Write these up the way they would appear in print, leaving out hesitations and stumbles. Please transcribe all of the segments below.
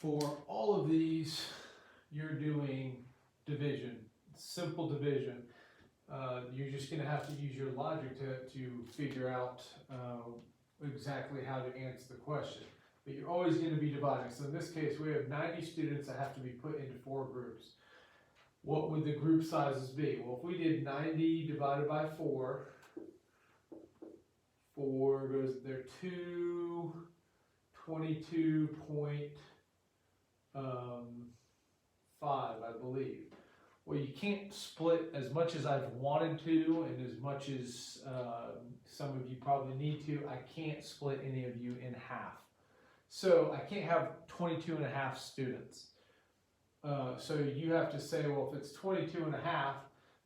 For all of these, you're doing division, simple division. You're just gonna have to use your logic to figure out exactly how to answer the question. But you're always gonna be dividing. So in this case, we have 90 students that have to be put into 4 groups. What would the group sizes be? Well, if we did 90 divided by 4, 4 goes there, 22.5, I believe. Well, you can't split as much as I've wanted to, and as much as some of you probably need to. I can't split any of you in half. So I can't have 22 and a half students. So you have to say, well, if it's 22 and a half,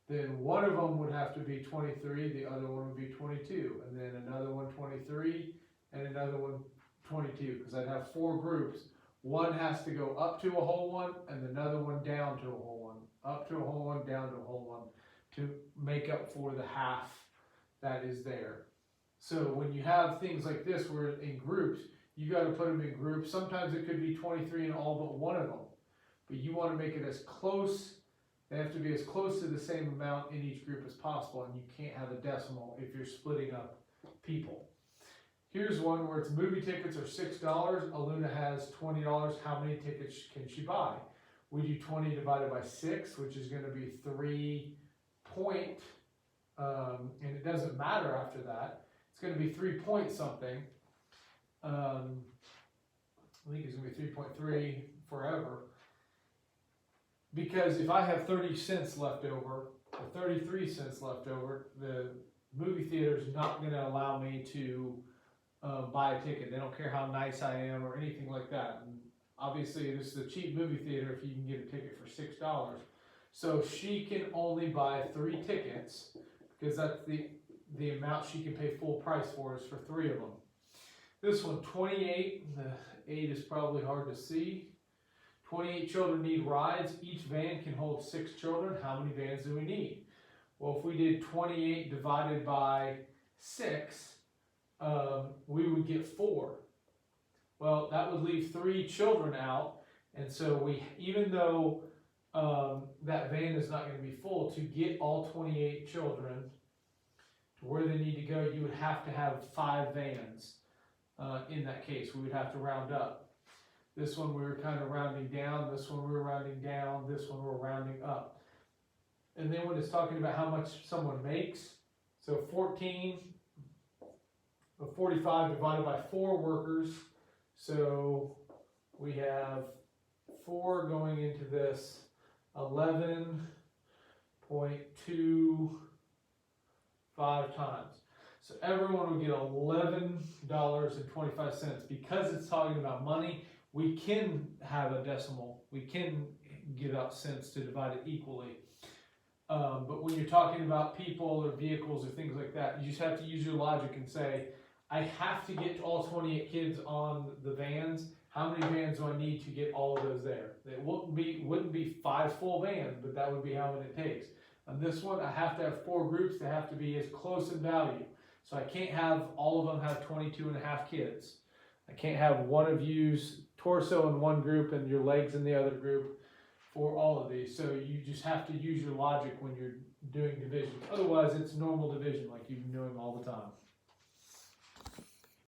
then one of them would have to be 23, the other one would be 22, and then another one 23, and another one 22, because I'd have 4 groups. One has to go up to a whole one, and another one down to a whole one, up to a whole one, down to a whole one, to make up for the half that is there. So when you have things like this, where in groups, you got to put them in groups. Sometimes it could be 23 in all but one of them, but you want to make it as close. They have to be as close to the same amount in each group as possible, and you can't have a decimal if you're splitting up people. Here's one where it's movie tickets are $6. Aluna has $20. How many tickets can she buy? We do 20 divided by 6, which is going to be 3 point, and it doesn't matter after that. It's going to be 3 point something. I think it's going to be 3.3 forever. Because if I have 30 cents left over, or 33 cents left over, the movie theater is not going to allow me to buy a ticket. They don't care how nice I am or anything like that. And obviously, this is a cheap movie theater if you can get a ticket for $6. So she can only buy 3 tickets, because that's the amount she can pay full price for, is for 3 of them. This one, 28, the 8 is probably hard to see. 28 children need rides. Each van can hold 6 children. How many vans do we need? Well, if we did 28 divided by 6, we would get 4. Well, that would leave 3 children out, and so even though that van is not going to be full, to get all 28 children to where they need to go, you would have to have 5 vans. In that case, we would have to round up. This one we were kind of rounding down, this one we were rounding down, this one we're rounding up. And then when it's talking about how much someone makes, so 45 divided by 4 workers, so we have 4 going into this, 11.25 times. So everyone will get $11.25. Because it's talking about money, we can have a decimal. We can give out cents to divide it equally. But when you're talking about people or vehicles or things like that, you just have to use your logic and say, I have to get all 28 kids on the vans. How many vans do I need to get all of those there? It wouldn't be 5 full vans, but that would be how many it takes. On this one, I have to have 4 groups that have to be as close in value. So I can't have all of them have 22 and a half kids. I can't have one of you's torso in one group and your legs in the other group for all of these. So you just have to use your logic when you're doing divisions. Otherwise, it's normal division like you've been doing all the time.